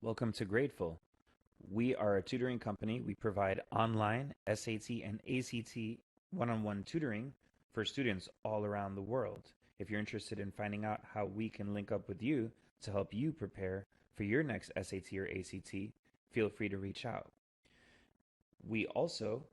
Welcome to Grateful. We are a tutoring company. We provide online SAT and ACT one-on-one tutoring for students all around the world. If you're interested in finding out how we can link up with you to help you prepare for your next SAT or ACT, feel free to reach out. We also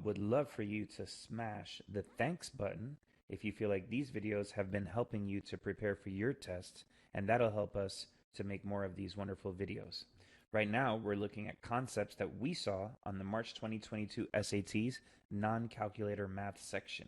would love for you to smash the thanks button if you feel like these videos have been helping you to prepare for your tests, and that'll help us to make more of these wonderful videos. Right now, we're looking at concepts that we saw on the March 2022 SATs non-calculator math section.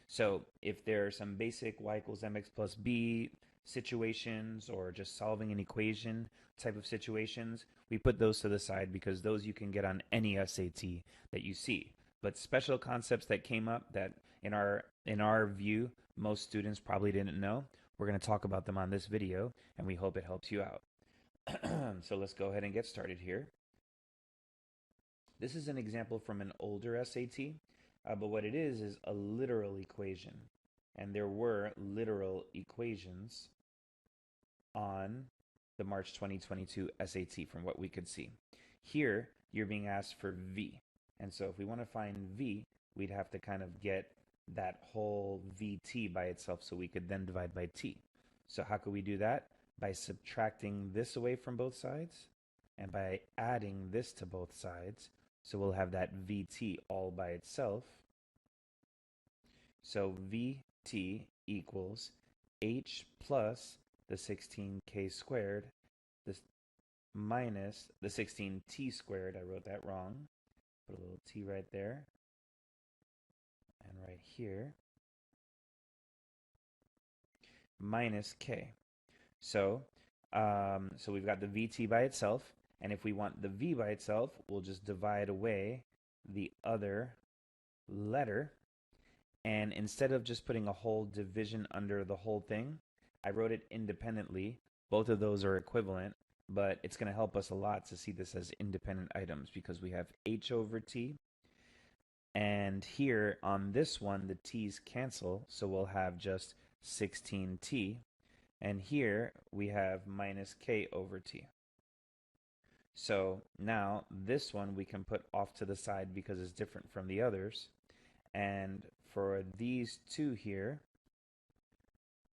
So if there are some basic y equals mx plus b situations or just solving an equation type of situations, we put those to the side because those you can get on any SAT that you see. But special concepts that came up that in our view most students probably didn't know, we're going to talk about them on this video, and we hope it helps you out. So let's go ahead and get started here. This is an example from an older SAT, but what it is a literal equation. And there were literal equations on the March 2022 SAT from what we could see. Here, you're being asked for V. And so if we want to find V, we'd have to kind of get that whole VT by itself so we could then divide by T. So how could we do that? By subtracting this away from both sides and by adding this to both sides. So we'll have that VT all by itself. So VT equals H plus the 16k squared minus the 16t squared. I wrote that wrong. Put a little t right there. And right here. Minus k. So we've got the VT by itself. And if we want the V by itself, we'll just divide away the other letter. And instead of just putting a whole division under the whole thing, I wrote it independently. Both of those are equivalent, but it's going to help us a lot to see this as independent items because we have H over T. And here on this one, the T's cancel, so we'll have just 16T. And here we have minus K over T. So now this one we can put off to the side because it's different from the others. And for these two here,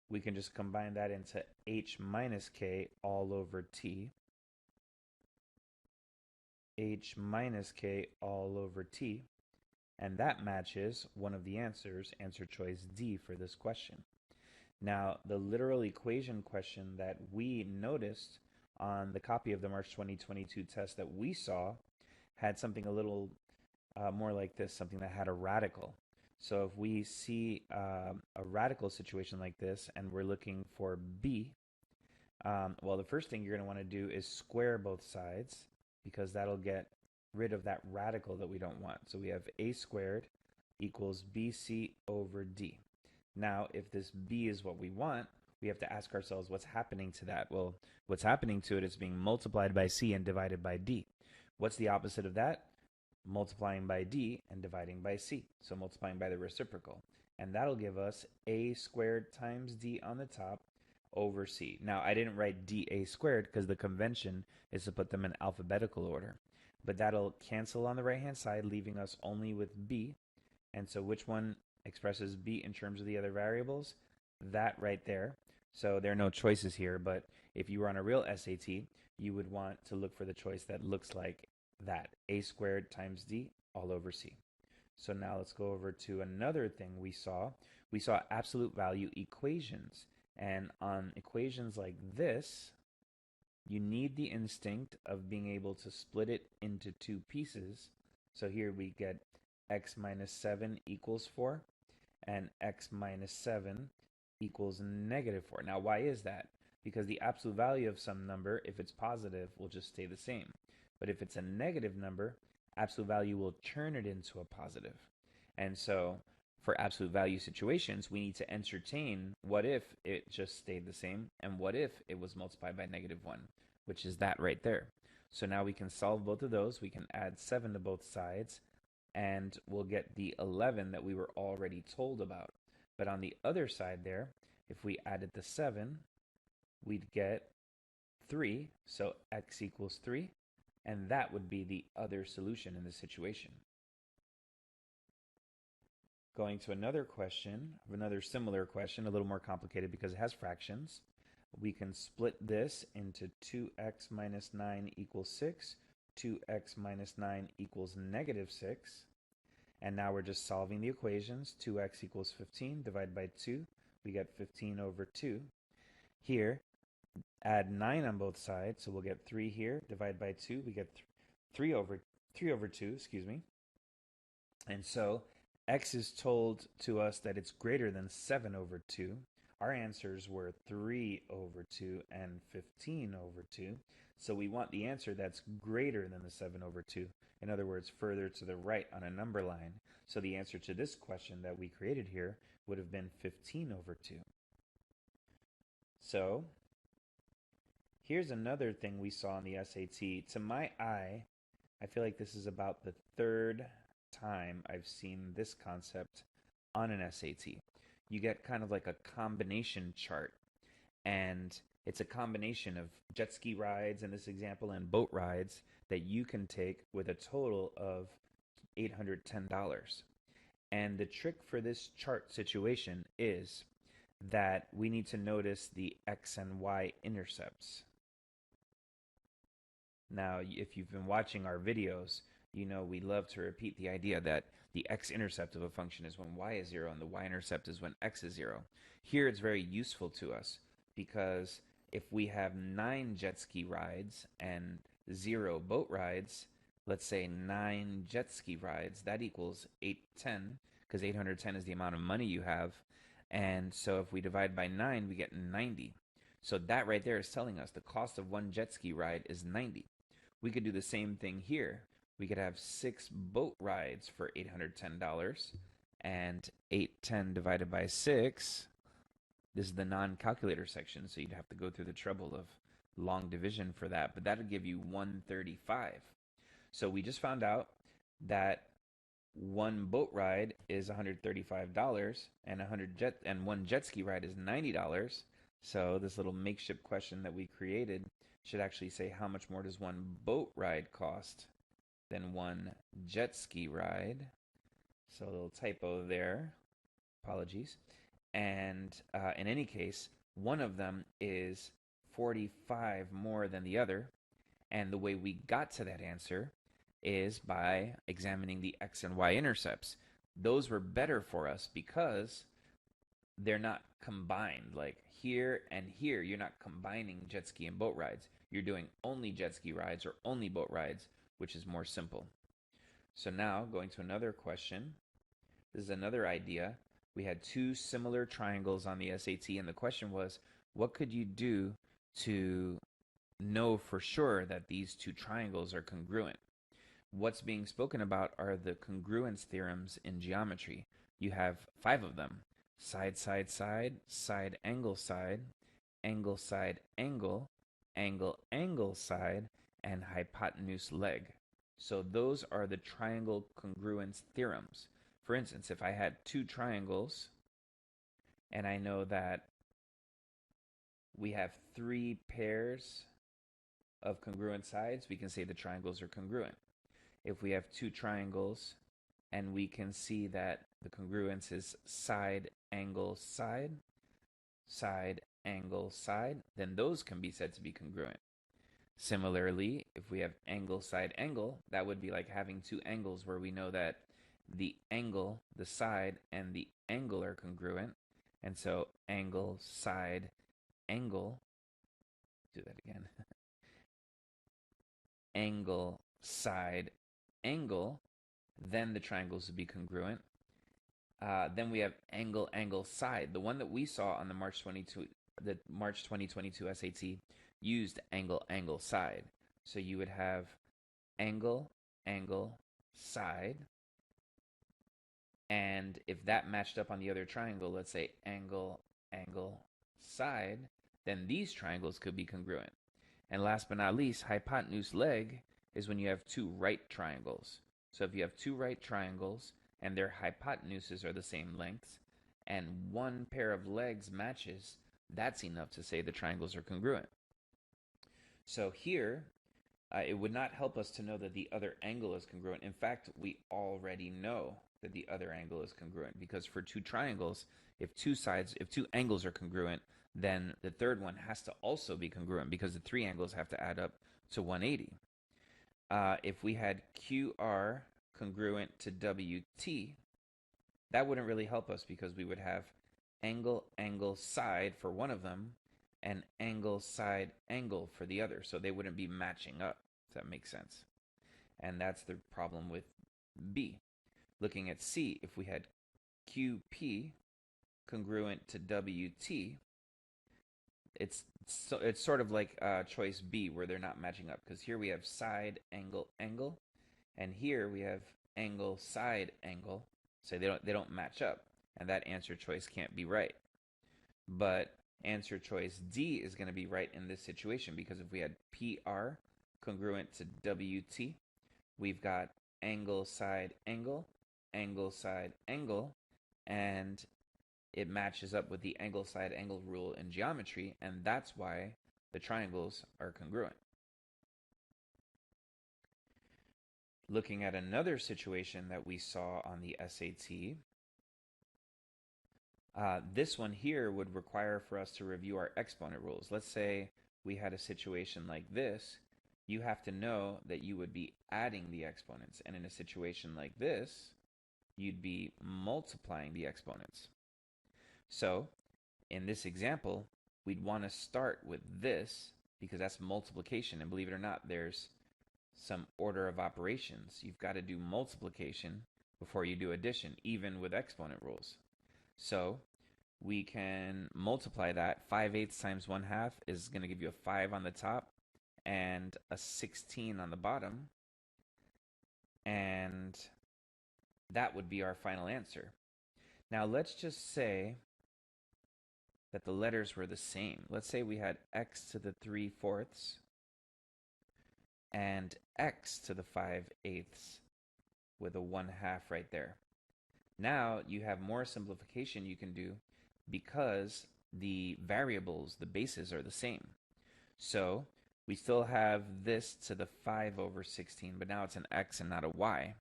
we can just combine that into H minus K all over T. H minus K all over T. And that matches one of the answers, answer choice D for this question. Now, the literal equation question that we noticed on the copy of the March 2022 test that we saw had something a little more like this, something that had a radical. So if we see a radical situation like this and we're looking for B, well, the first thing you're going to want to do is square both sides because that'll get rid of that radical that we don't want. So we have A squared equals BC over D. Now, if this B is what we want, we have to ask ourselves what's happening to that. Well, what's happening to it is being multiplied by C and divided by D. What's the opposite of that? Multiplying by D and dividing by C. So multiplying by the reciprocal. And that'll give us A squared times D on the top over C. Now, I didn't write DA squared because the convention is to put them in alphabetical order. But that'll cancel on the right-hand side, leaving us only with B. And so which one expresses B in terms of the other variables? That right there. So there are no choices here, but if you were on a real SAT, you would want to look for the choice that looks like that, A squared times D all over C. So now let's go over to another thing we saw. We saw absolute value equations. And on equations like this, you need the instinct of being able to split it into two pieces. So here we get x minus 7 equals 4, and x minus 7 equals negative 4. Now, why is that? Because the absolute value of some number, if it's positive, will just stay the same. But if it's a negative number, absolute value will turn it into a positive. And so for absolute value situations, we need to entertain what if it just stayed the same and what if it was multiplied by negative 1, which is that right there. So now we can solve both of those. We can add 7 to both sides, and we'll get the 11 that we were already told about. But on the other side there, if we added the 7, we'd get 3, so x equals 3, and that would be the other solution in this situation. Going to another question, another similar question, a little more complicated because it has fractions. We can split this into 2x minus 9 equals 6, 2x minus 9 equals negative 6. And now we're just solving the equations. 2x equals 15, divide by 2, we get 15 over 2. Here, add 9 on both sides, so we'll get 3 here, divide by 2, we get 3 over 2, excuse me. And so x is told to us that it's greater than 7 over 2. Our answers were 3 over 2 and 15 over 2. So we want the answer that's greater than the 7 over 2. In other words, further to the right on a number line. So the answer to this question that we created here would have been 15 over 2. So here's another thing we saw in the SAT. To my eye, I feel like this is about the third time I've seen this concept on an SAT. You get kind of like a combination chart, and it's a combination of jet ski rides in this example and boat rides that you can take with a total of $810. And the trick for this chart situation is that we need to notice the x and y intercepts. Now, if you've been watching our videos, you know we love to repeat the idea that the x-intercept of a function is when y is 0 and the y-intercept is when x is 0. Here it's very useful to us because if we have 9 jet ski rides and 0 boat rides, let's say 9 jet ski rides, that equals 810 because 810 is the amount of money you have. And so if we divide by 9, we get 90. So that right there is telling us the cost of one jet ski ride is 90. We could do the same thing here. We could have 6 boat rides for $810, and 810 divided by 6, this is the non-calculator section, so you'd have to go through the trouble of long division for that, but that would give you 135. So we just found out that one boat ride is $135, and one jet ski ride is $90. So this little makeshift question that we created should actually say how much more does one boat ride cost than one jet ski ride. So a little typo there. Apologies. And in any case, one of them is 45 more than the other. And the way we got to that answer is by examining the x and y intercepts. Those were better for us because they're not combined. Like here and here, you're not combining jet ski and boat rides. You're doing only jet ski rides or only boat rides, which is more simple. So now, going to another question. This is another idea. We had 2 similar triangles on the SAT, and the question was, what could you do to know for sure that these 2 triangles are congruent? What's being spoken about are the congruence theorems in geometry. You have 5 of them. Side, side, side, side, angle, side, angle, side, angle, angle, angle, side, and hypotenuse leg. So those are the triangle congruence theorems. For instance, if I had 2 triangles, and I know that we have 3 pairs of congruent sides, we can say the triangles are congruent. If we have 2 triangles, and we can see that the congruence is side, angle, side, side, angle, side, then those can be said to be congruent. Similarly, if we have angle, side, angle, that would be like having 2 angles where we know that the angle, the side, and the angle are congruent. And so angle, side, angle, do that again. Angle, side, angle, then the triangles would be congruent. Then we have angle, angle, side. The one that we saw on the March 2022 SAT used angle, angle, side. So you would have angle, angle, side. And if that matched up on the other triangle, let's say angle, angle, side, then these triangles could be congruent. And last but not least, hypotenuse leg is when you have 2 right triangles. So if you have 2 right triangles and their hypotenuses are the same length, and one pair of legs matches, that's enough to say the triangles are congruent. So here, it would not help us to know that the other angle is congruent. In fact, we already know that the other angle is congruent, because for two triangles, if two angles are congruent, then the third one has to also be congruent, because the three angles have to add up to 180. If we had QR congruent to WT, that wouldn't really help us, because we would have angle, angle, side for one of them, and angle, side, angle for the other. So they wouldn't be matching up, if that makes sense. And that's the problem with B. Looking at C, if we had QP congruent to WT, it's sort of like choice B, where they're not matching up, because here we have side, angle, angle, and here we have angle, side, angle. So they don't match up, and that answer choice can't be right. But answer choice D is going to be right in this situation, because if we had PR congruent to WT, we've got angle, side, angle, angle, side, angle, and it matches up with the angle, side, angle rule in geometry, and that's why the triangles are congruent. Looking at another situation that we saw on the SAT, this one here would require for us to review our exponent rules. Let's say we had a situation like this. You have to know that you would be adding the exponents, and in a situation like this, you'd be multiplying the exponents. So in this example, we'd want to start with this, because that's multiplication, and believe it or not, there's some order of operations. You've got to do multiplication before you do addition, even with exponent rules. So we can multiply that. 5/8 times 1/2 is going to give you a 5 on the top and a 16 on the bottom. And that would be our final answer. Now let's just say that the letters were the same. Let's say we had x to the 3/4 and x to the 5/8 with a 1/2 right there. Now you have more simplification you can do, because the variables, the bases, are the same. So we still have this to the 5/16, but now it's an x and not a y.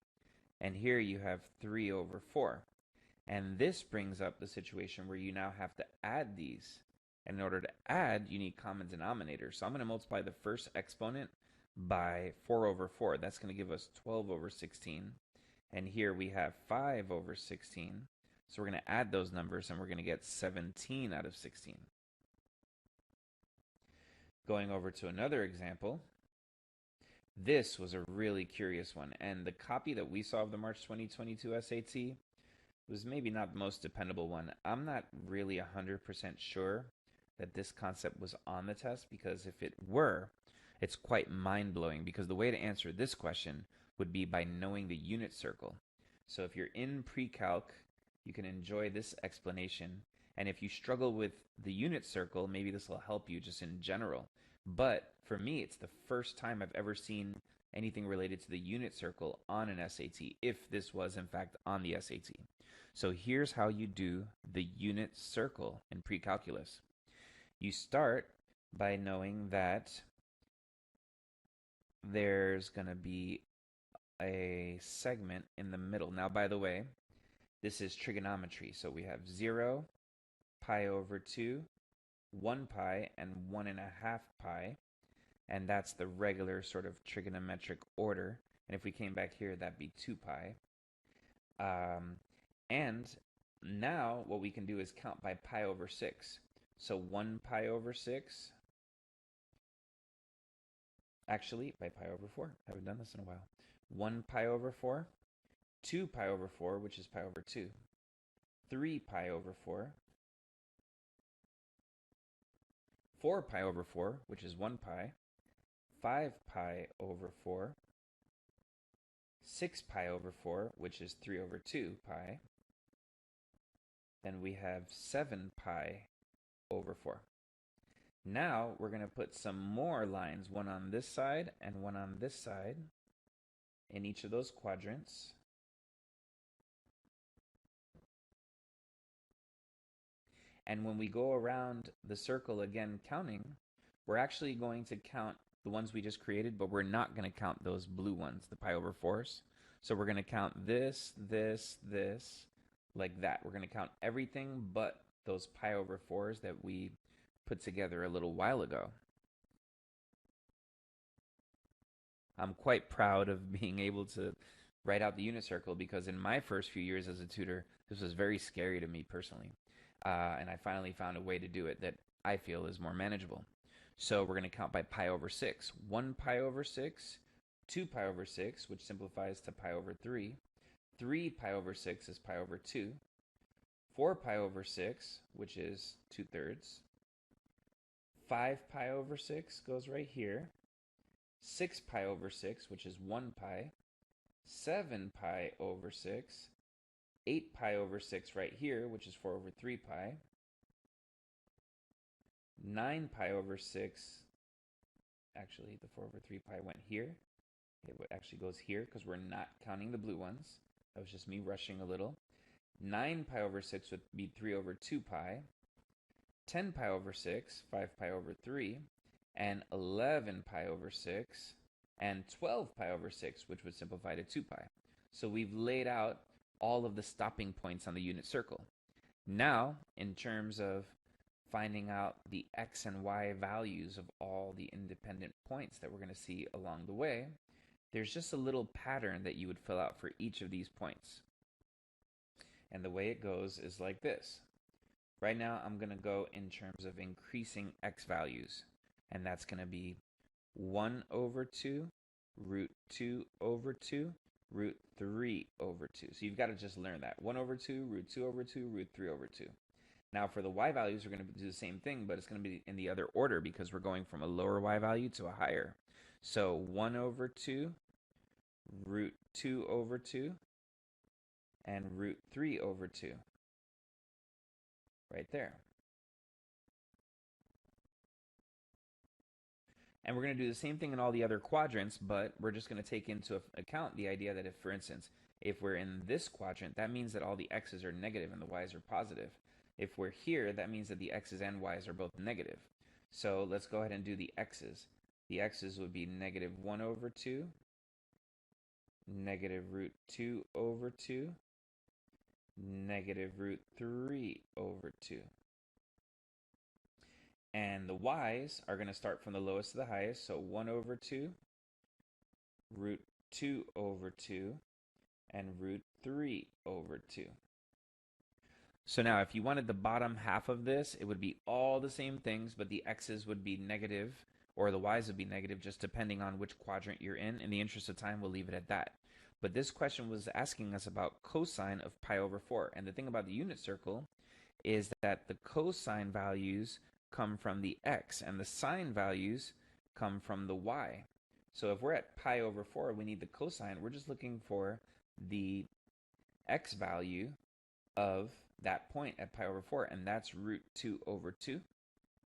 And here you have 3/4. And this brings up the situation where you now have to add these. And in order to add, you need common denominators. So I'm going to multiply the first exponent by 4/4. That's going to give us 12/16. And here we have 5/16. So we're going to add those numbers, and we're going to get 17 out of 16. Going over to another example. This was a really curious one. And the copy that we saw of the March 2022 SAT was maybe not the most dependable one. I'm not really 100% sure that this concept was on the test, because if it were, it's quite mind-blowing, because the way to answer this question would be by knowing the unit circle. So if you're in pre-calc, you can enjoy this explanation. And if you struggle with the unit circle, maybe this will help you just in general. But for me, it's the first time I've ever seen anything related to the unit circle on an SAT, if this was in fact on the SAT. So here's how you do the unit circle in Precalculus. You start by knowing that there's going to be a segment in the middle. Now, by the way, this is trigonometry. So we have 0, pi/2, 1 pi, and 1.5 pi. And that's the regular sort of trigonometric order. And if we came back here, that'd be 2 pi. And now what we can do is count by pi/6. So 1 pi/6. Actually, by pi/4. Haven't done this in a while. 1 pi/4. 2 pi/4, which is pi/2. 3 pi/4. 4 pi/4, which is 1 pi. 5 pi/4. 6 pi/4, which is 3/2 pi. Then we have 7 pi/4. Now we're going to put some more lines, one on this side and one on this side, in each of those quadrants. And when we go around the circle again counting, we're actually going to count the ones we just created, but we're not going to count those blue ones, the pi over 4s. So we're going to count this, this, this, like that. We're going to count everything but those pi over 4s that we put together a little while ago. I'm quite proud of being able to write out the unit circle because in my first few years as a tutor, this was very scary to me personally. And I finally found a way to do it that I feel is more manageable. So we're going to count by pi over 6. 1 pi over 6, 2 pi over 6, which simplifies to pi over 3. 3 pi over 6 is pi over 2. 4 pi over 6, which is 2/3. 5 pi over 6 goes right here. 6 pi over 6, which is 1 pi. 7 pi over 6. 8 pi over 6 right here, which is 4 over 3 pi. 9 pi over 6, actually the 4 over 3 pi went here. It actually goes here because we're not counting the blue ones. That was just me rushing a little. 9 pi over 6 would be 3 over 2 pi. 10 pi over 6, 5 pi over 3. And 11 pi over 6. And 12 pi over 6, which would simplify to 2 pi. So we've laid out all of the stopping points on the unit circle. Now, in terms of finding out the x and y values of all the independent points that we're going to see along the way, there's just a little pattern that you would fill out for each of these points. And the way it goes is like this. Right now, I'm going to go in terms of increasing x values. And that's going to be 1 over 2, root 2 over 2, root 3 over 2. So you've got to just learn that. 1 over 2, root 2 over 2, root 3 over 2. Now for the y values, we're going to do the same thing, but it's going to be in the other order because we're going from a lower y value to a higher. So 1 over 2, root 2 over 2, and root 3 over 2. Right there. And we're going to do the same thing in all the other quadrants, but we're just going to take into account the idea that if, for instance, if we're in this quadrant, that means that all the x's are negative and the y's are positive. If we're here, that means that the x's and y's are both negative. So let's go ahead and do the x's. The x's would be negative 1 over 2, negative root 2 over 2, negative root 3 over 2. And the y's are going to start from the lowest to the highest. So 1 over 2, root 2 over 2, and root 3 over 2. So now if you wanted the bottom half of this, it would be all the same things, but the x's would be negative, or the y's would be negative, just depending on which quadrant you're in. In the interest of time, we'll leave it at that. But this question was asking us about cosine of pi over 4. And the thing about the unit circle is that the cosine values come from the x, and the sine values come from the y. So if we're at pi over 4, we need the cosine. We're just looking for the x value of that point at pi over 4, and that's root 2 over 2.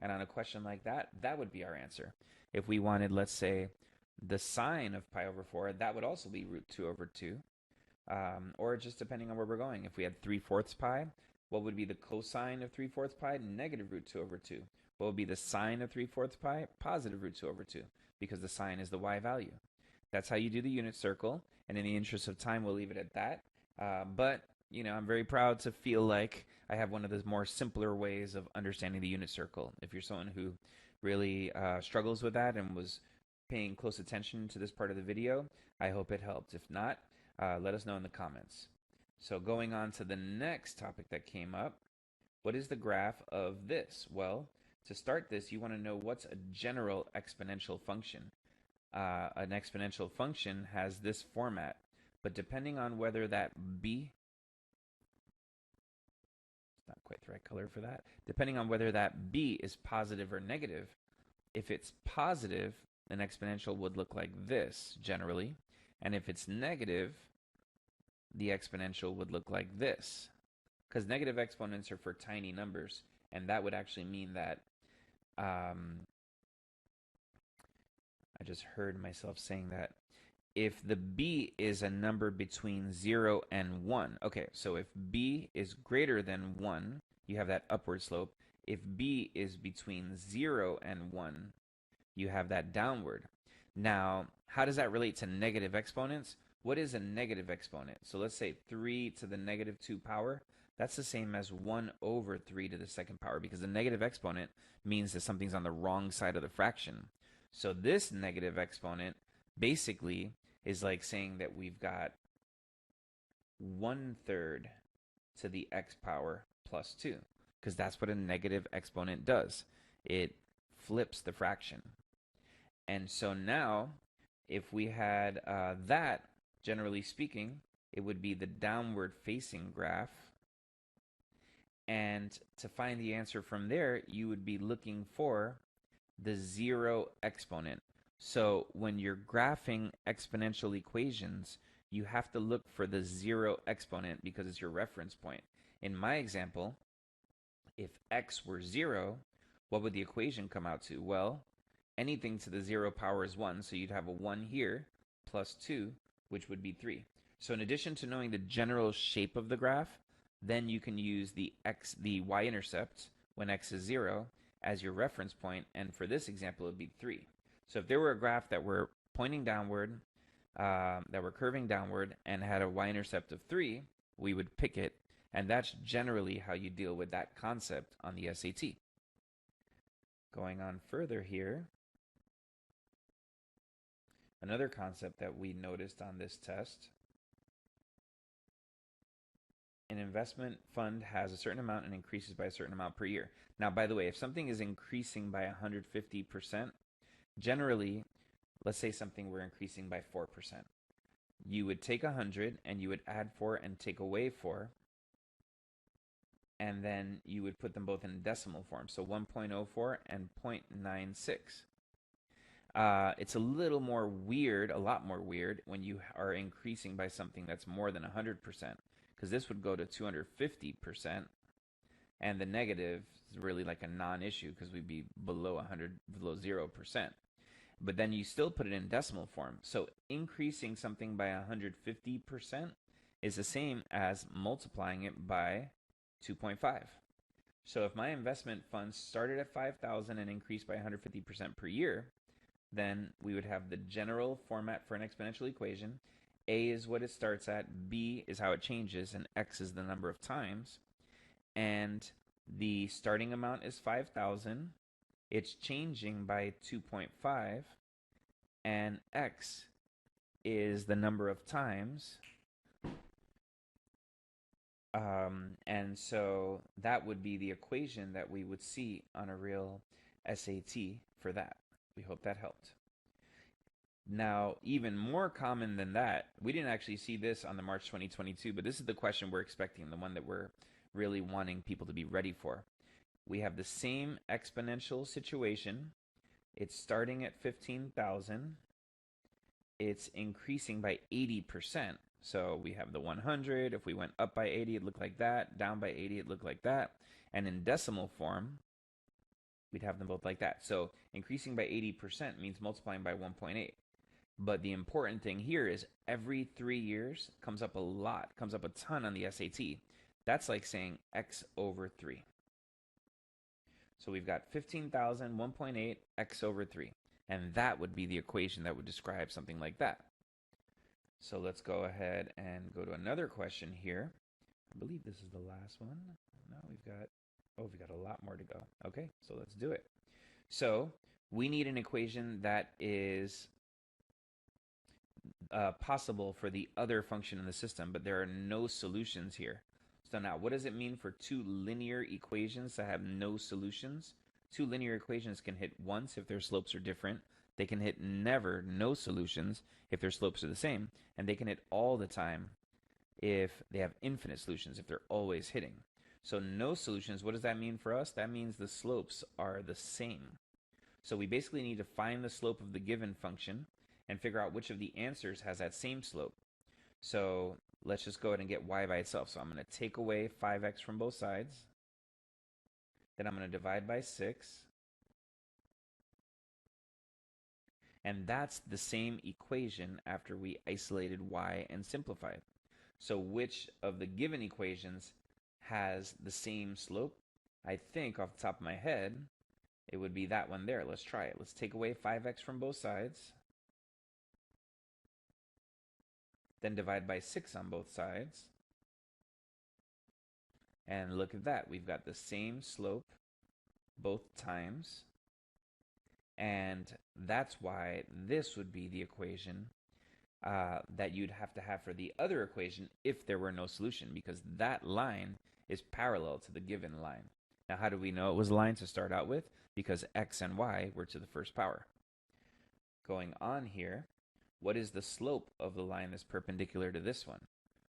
And on a question like that, that would be our answer. If we wanted, let's say, the sine of pi over 4, that would also be root 2 over 2. Or just depending on where we're going. If we had 3/4 pi, what would be the cosine of 3/4 pi? Negative root 2 over 2. What would be the sine of 3/4 pi? Positive root 2 over 2, because the sine is the y value. That's how you do the unit circle, and in the interest of time, we'll leave it at that. But, you know, I'm very proud to feel like I have one of the more simpler ways of understanding the unit circle. If you're someone who really struggles with that and was paying close attention to this part of the video, I hope it helped. If not, let us know in the comments. So going on to the next topic that came up, what is the graph of this? Well, to start this, you want to know what's a general exponential function. An exponential function has this format, but depending on whether that b, it's not quite the right color for that, depending on whether that b is positive or negative, if it's positive, an exponential would look like this generally, and if it's negative, the exponential would look like this, because negative exponents are for tiny numbers, and that would actually mean that I just heard myself saying that if the b is a number between 0 and 1, okay, so if b is greater than 1, you have that upward slope. If b is between 0 and 1, you have that downward. Now, how does that relate to negative exponents? What is a negative exponent? So let's say 3 to the negative 2 power. That's the same as 1 over 3 to the second power, because a negative exponent means that something's on the wrong side of the fraction. So this negative exponent basically is like saying that we've got 1/3 to the x power plus 2, because that's what a negative exponent does. It flips the fraction. And so now, if we had that, generally speaking, it would be the downward facing graph. And to find the answer from there, you would be looking for the 0 exponent. So when you're graphing exponential equations, you have to look for the 0 exponent because it's your reference point. In my example, if x were 0, what would the equation come out to? Well, anything to the 0 power is 1, so you'd have a 1 here plus 2, which would be 3. So in addition to knowing the general shape of the graph, then you can use the y-intercept when x is 0 as your reference point, and for this example, it would be 3. So if there were a graph that were pointing downward, that were curving downward, and had a y-intercept of 3, we would pick it, and that's generally how you deal with that concept on the SAT. Going on further here, another concept that we noticed on this test: an investment fund has a certain amount and increases by a certain amount per year. Now, by the way, if something is increasing by 150%, generally, let's say something were increasing by 4%. You would take 100 and you would add 4 and take away 4, and then you would put them both in decimal form. So 1.04 and 0.96. It's a little more weird, a lot more weird, when you are increasing by something that's more than 100%, because this would go to 250%, and the negative is really like a non-issue because we'd be below 0%. But then you still put it in decimal form. So increasing something by 150% is the same as multiplying it by 2.5. So if my investment fund started at 5,000 and increased by 150% per year, then we would have the general format for an exponential equation. A is what it starts at, B is how it changes, and X is the number of times. And the starting amount is 5,000. It's changing by 2.5, and X is the number of times. And so that would be the equation that we would see on a real SAT for that. We hope that helped. Now, even more common than that, we didn't actually see this on the March 2022, but this is the question we're expecting, the one that we're really wanting people to be ready for. We have the same exponential situation. It's starting at 15,000. It's increasing by 80%. So we have the 100. If we went up by 80, it looked like that. Down by 80, it looked like that. And in decimal form, we'd have them both like that. So increasing by 80% means multiplying by 1.8. But the important thing here is every 3 years comes up a lot, comes up a ton on the SAT. That's like saying x over 3. So we've got 15,000, 1.8, x over 3. And that would be the equation that would describe something like that. So let's go ahead and go to another question here. I believe this is the last one. No, we've got a lot more to go. Okay, so let's do it. So we need an equation that is possible for the other function in the system, but there are no solutions here. So now, what does it mean for two linear equations to have no solutions? Two linear equations can hit once if their slopes are different. They can hit never, no solutions, if their slopes are the same. And they can hit all the time if they have infinite solutions, if they're always hitting. So no solutions, what does that mean for us? That means the slopes are the same. So we basically need to find the slope of the given function and figure out which of the answers has that same slope. So let's just go ahead and get y by itself. So I'm going to take away 5x from both sides. Then I'm going to divide by 6. And that's the same equation after we isolated y and simplified. So which of the given equations has the same slope? I think off the top of my head, It would be that one there. Let's try it. Let's take away 5x from both sides. Then divide by 6 on both sides. And look at that. We've got the same slope both times. And that's why this would be the equation that you'd have to have for the other equation if there were no solution, because that line is parallel to the given line. Now, how do we know it was a line to start out with? Because x and y were to the first power. Going on here, what is the slope of the line that's perpendicular to this one?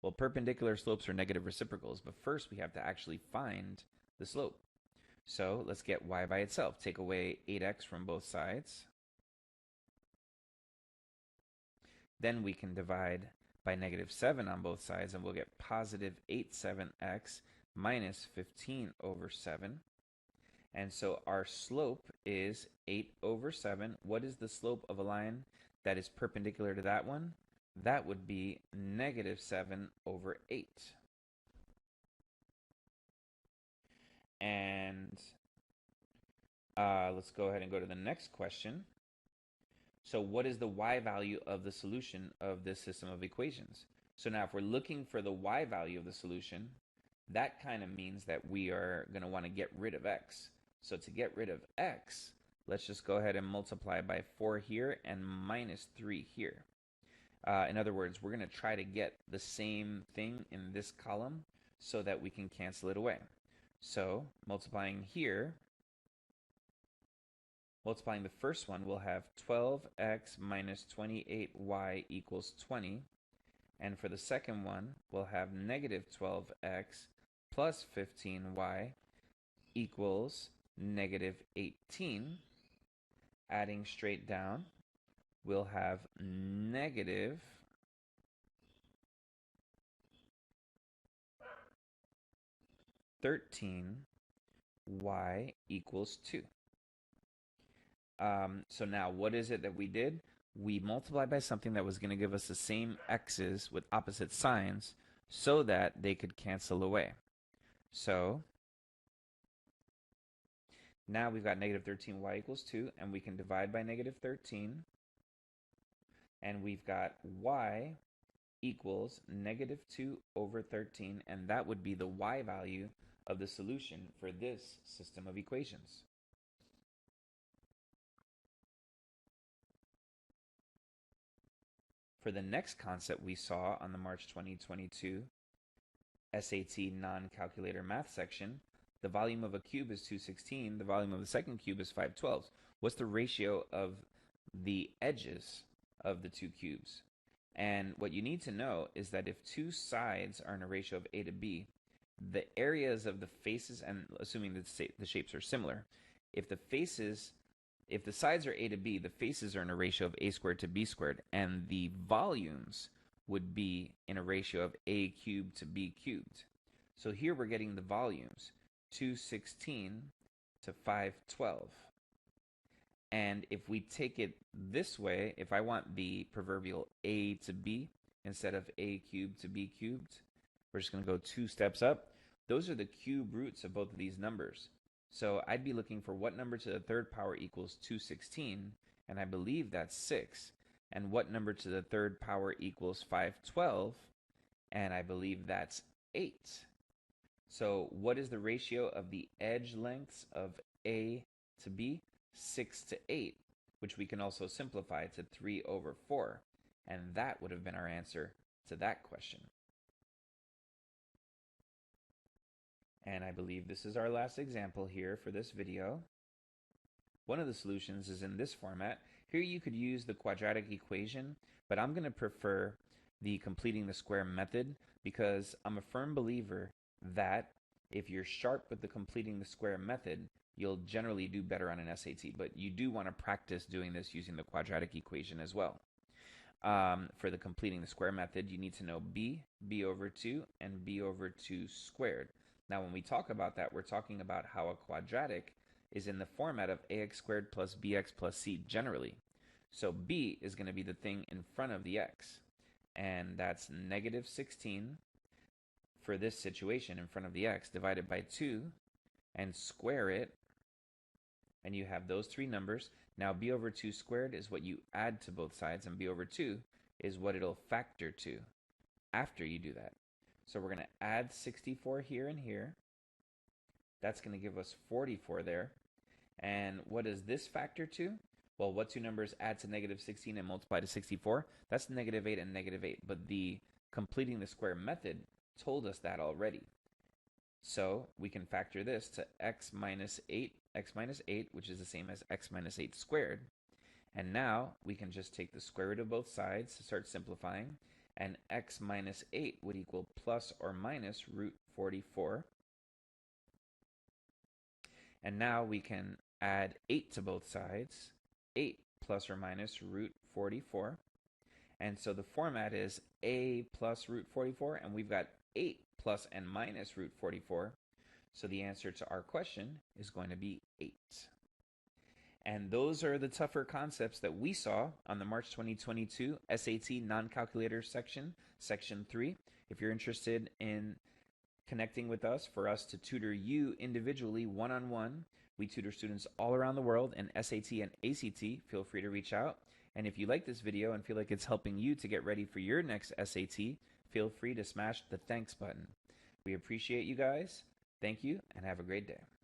Well, perpendicular slopes are negative reciprocals, but first we have to actually find the slope. So let's get y by itself. Take away 8x from both sides. Then we can divide by negative 7 on both sides, and we'll get positive 87x minus 15 over 7. And so our slope is 8 over 7. What is the slope of a line that is perpendicular to that one? That would be negative 7 over 8. And let's go ahead and go to the next question. So what is the y value of the solution of this system of equations? So now if we're looking for the y value of the solution, that kind of means that we are going to want to get rid of x. So to get rid of x, let's just go ahead and multiply by 4 here and minus 3 here. In other words, we're going to try to get the same thing in this column so that we can cancel it away. So multiplying here, multiplying the first one, we'll have 12x minus 28y equals 20. And for the second one, we'll have negative 12x plus 15y equals negative 18. Adding straight down, we'll have negative 13y equals 2. So now what is it that we did? We multiplied by something that was going to give us the same x's with opposite signs so that they could cancel away. So now we've got negative 13y equals 2, and we can divide by negative 13. And we've got y equals negative 2 over 13, and that would be the y value of the solution for this system of equations. For the next concept we saw on the March 2022 SAT non-calculator math section, the volume of a cube is 216, the volume of the second cube is 512. What's the ratio of the edges of the two cubes? And what you need to know is that if two sides are in a ratio of a to b, the areas of the faces, and assuming that the shapes are similar, if the sides are a to b, the faces are in a ratio of a squared to b squared, and the volumes would be in a ratio of a cubed to b cubed. So here we're getting the volumes, 216 to 512. And if we take it this way, if I want the proverbial a to b instead of a cubed to b cubed, we're just going to go 2 steps up. Those are the cube roots of both of these numbers. So I'd be looking for what number to the third power equals 216, and I believe that's 6. And what number to the third power equals 512, and I believe that's 8. So what is the ratio of the edge lengths of A to B? 6 to 8, which we can also simplify to 3 over 4. And that would have been our answer to that question. And I believe this is our last example here for this video. One of the solutions is in this format. Here you could use the quadratic equation, but I'm going to prefer the completing the square method because I'm a firm believer that if you're sharp with the completing the square method, you'll generally do better on an SAT, but you do want to practice doing this using the quadratic equation as well. For the completing the square method, you need to know b over 2, and b over 2 squared. Now, when we talk about that, we're talking about how a quadratic is in the format of ax squared plus bx plus c generally. So b is going to be the thing in front of the x, and that's negative 16 for this situation in front of the x divided by 2, and square it, and you have those three numbers. Now b over 2 squared is what you add to both sides, and b over 2 is what it'll factor to after you do that. So we're going to add 64 here and here. That's going to give us 44 there. And what does this factor to? Well, what two numbers add to negative 16 and multiply to 64? That's negative 8 and negative 8. But the completing the square method told us that already. So we can factor this to x minus 8, which is the same as x minus 8 squared. And now we can just take the square root of both sides to start simplifying. And x minus 8 would equal plus or minus root 44. And now we can add 8 to both sides. 8 plus or minus root 44. And so the format is a plus root 44, and we've got 8 plus and minus root 44. So the answer to our question is going to be 8. And those are the tougher concepts that we saw on the March 2022 SAT Non-Calculator section, Section 3. If you're interested in connecting with us for us to tutor you individually one-on-one, we tutor students all around the world in SAT and ACT. Feel free to reach out. And if you like this video and feel like it's helping you to get ready for your next SAT, feel free to smash the thanks button. We appreciate you guys. Thank you and have a great day.